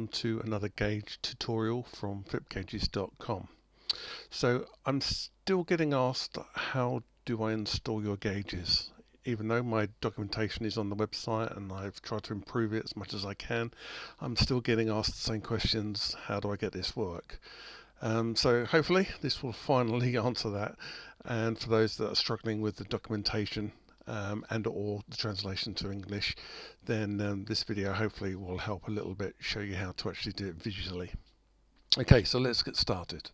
welcome to another gauge tutorial from FIPgauges.com. So I'm still getting asked, how do I install your gauges? Even though my documentation is on the website and I've tried to improve it as much as I can, I'm still getting asked the same questions. How do I get this work? So hopefully this will finally answer that. And for those that are struggling with the documentation and or the translation to English, then this video hopefully will help a little bit, show you how to actually do it visually. Okay, so let's get started.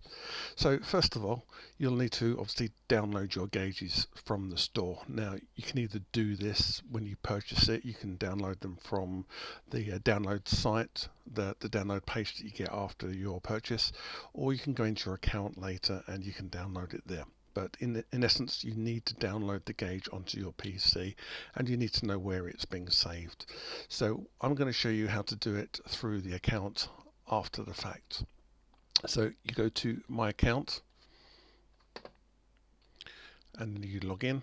So first of all, you'll need to obviously download your gauges from the store. Now you can either do this when you purchase it, you can download them from the download site, the download page that you get after your purchase, or you can go into your account later and you can download it there. But in essence, you need to download the gauge onto your PC and you need to know where it's being saved. So I'm going to show you how to do it through the account after the fact. So you go to my account and then you log in.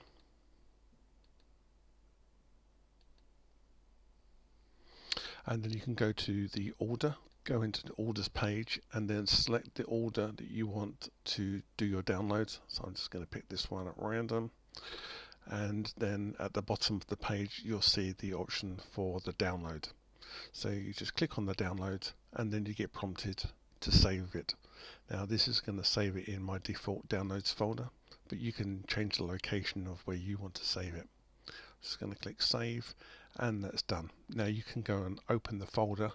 And then you can go to the order, go into the orders page and then select the order that you want to do your download. So I'm just going to pick this one at random. And then at the bottom of the page, you'll see the option for the download. So you just click on the download and then you get prompted to save it. Now this is going to save it in my default downloads folder, but you can change the location of where you want to save it. Just going to click save and that's done. Now you can go and open the folder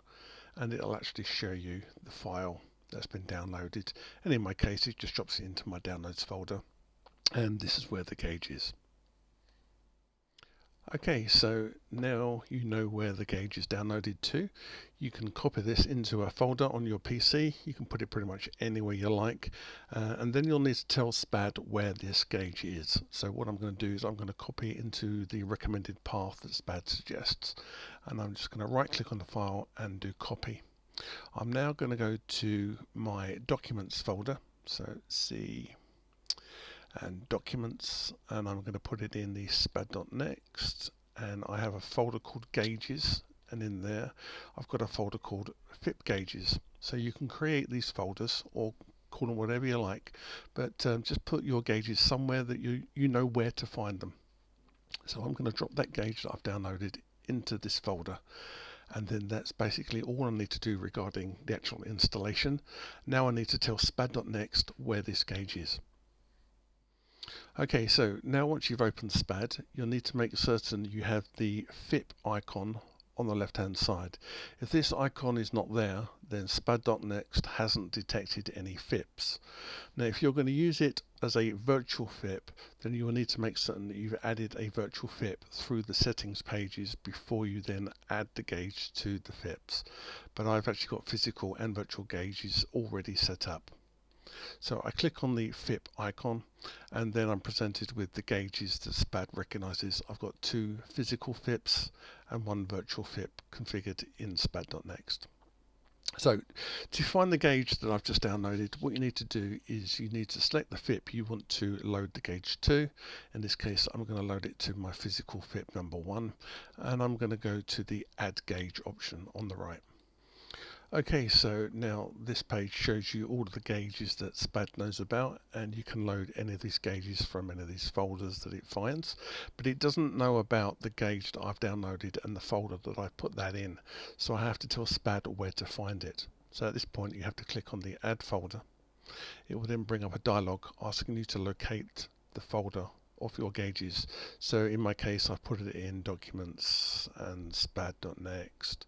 and it'll actually show you the file that's been downloaded, and in my case it just drops it into my downloads folder, and this is where the gauge is. Okay, so now you know where the gauge is downloaded to. You can copy this into a folder on your PC. You can put it pretty much anywhere you like, and then you'll need to tell SPAD where this gauge is. So what I'm going to do is I'm going to copy it into the recommended path that SPAD suggests, and I'm just going to right click on the file and do copy. I'm now going to go to my documents folder, so C and documents, and I'm going to put it in the SPAD.next, and I have a folder called gauges, and in there I've got a folder called FIP gauges. So you can create these folders or call them whatever you like, but just put your gauges somewhere that you know where to find them. So I'm going to drop that gauge that I've downloaded into this folder, and then that's basically all I need to do regarding the actual installation. Now I need to tell SPAD.next where this gauge is. Okay, so now once you've opened SPAD, you'll need to make certain you have the FIP icon on the left hand side. If this icon is not there, then SPAD.next hasn't detected any FIPs. Now if you're going to use it as a virtual FIP, then you will need to make certain that you've added a virtual FIP through the settings pages before you then add the gauge to the FIPs. But I've actually got physical and virtual gauges already set up. So I click on the FIP icon and then I'm presented with the gauges that SPAD recognizes. I've got 2 physical FIPs and 1 virtual FIP configured in SPAD.next. So to find the gauge that I've just downloaded, what you need to do is you need to select the FIP you want to load the gauge to. In this case I'm going to load it to my physical FIP number 1, and I'm going to go to the add gauge option on the right. Okay, so now this page shows you all of the gauges that SPAD knows about, and you can load any of these gauges from any of these folders that it finds, but it doesn't know about the gauge that I've downloaded and the folder that I put that in, so I have to tell SPAD where to find it. So at this point you have to click on the add folder. It will then bring up a dialog asking you to locate the folder of your gauges. So in my case I've put it in documents and SPAD.next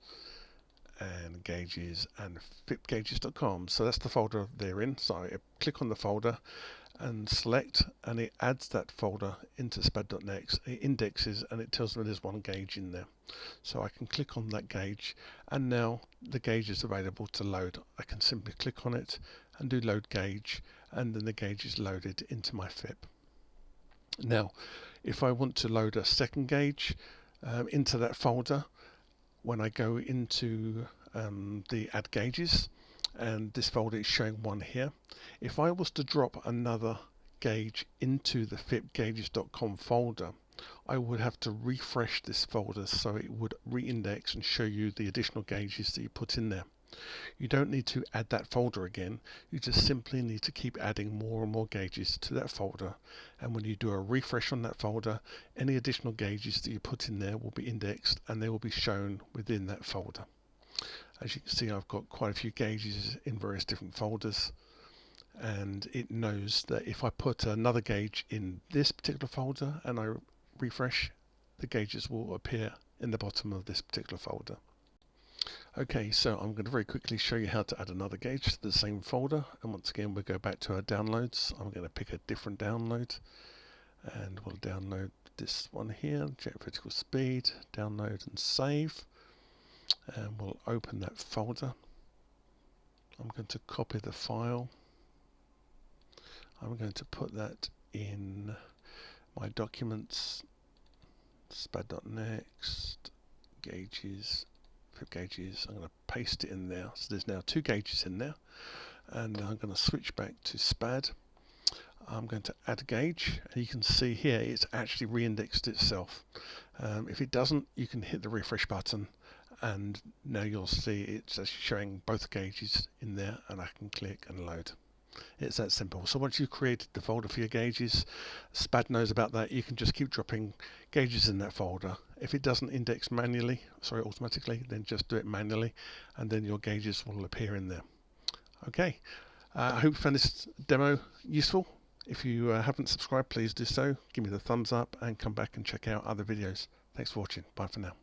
and gauges and FIPgauges.com. So that's the folder they're in. So I click on the folder and select, and it adds that folder into SPAD.next. It indexes and it tells me there's 1 gauge in there. So I can click on that gauge and now the gauge is available to load. I can simply click on it and do load gauge, and then the gauge is loaded into my FIP. Now if I want to load a second gauge into that folder, when I go into the add gauges, and this folder is showing 1 here, if I was to drop another gauge into the FIPgauges.com folder, I would have to refresh this folder so it would re-index and show you the additional gauges that you put in there. You don't need to add that folder again, you just simply need to keep adding more and more gauges to that folder, and when you do a refresh on that folder, any additional gauges that you put in there will be indexed and they will be shown within that folder. As you can see, I've got quite a few gauges in various different folders, and it knows that if I put another gauge in this particular folder and I refresh, the gauges will appear in the bottom of this particular folder. Okay, so I'm going to very quickly show you how to add another gauge to the same folder, and once again we'll go back to our downloads. I'm going to pick a different download and we'll download this one here, Jet Critical Speed, download and save, and we'll open that folder. I'm going to copy the file. I'm going to put that in my documents, SPAD.neXt, gauges, FIP gauges. I'm going to paste it in there. So there's now 2 gauges in there, and I'm going to switch back to SPAD. I'm going to add a gauge, and you can see here it's actually re-indexed itself. If it doesn't, you can hit the refresh button, and now you'll see it's actually showing both gauges in there, and I can click and load. It's that simple. So once you've created the folder for your gauges, SPAD knows about that. You can just keep dropping gauges in that folder. If it doesn't index automatically, then just do it manually, and then your gauges will appear in there. Okay, I hope you found this demo useful. If you haven't subscribed, please do so. Give me the thumbs up and come back and check out other videos. Thanks for watching. Bye for now.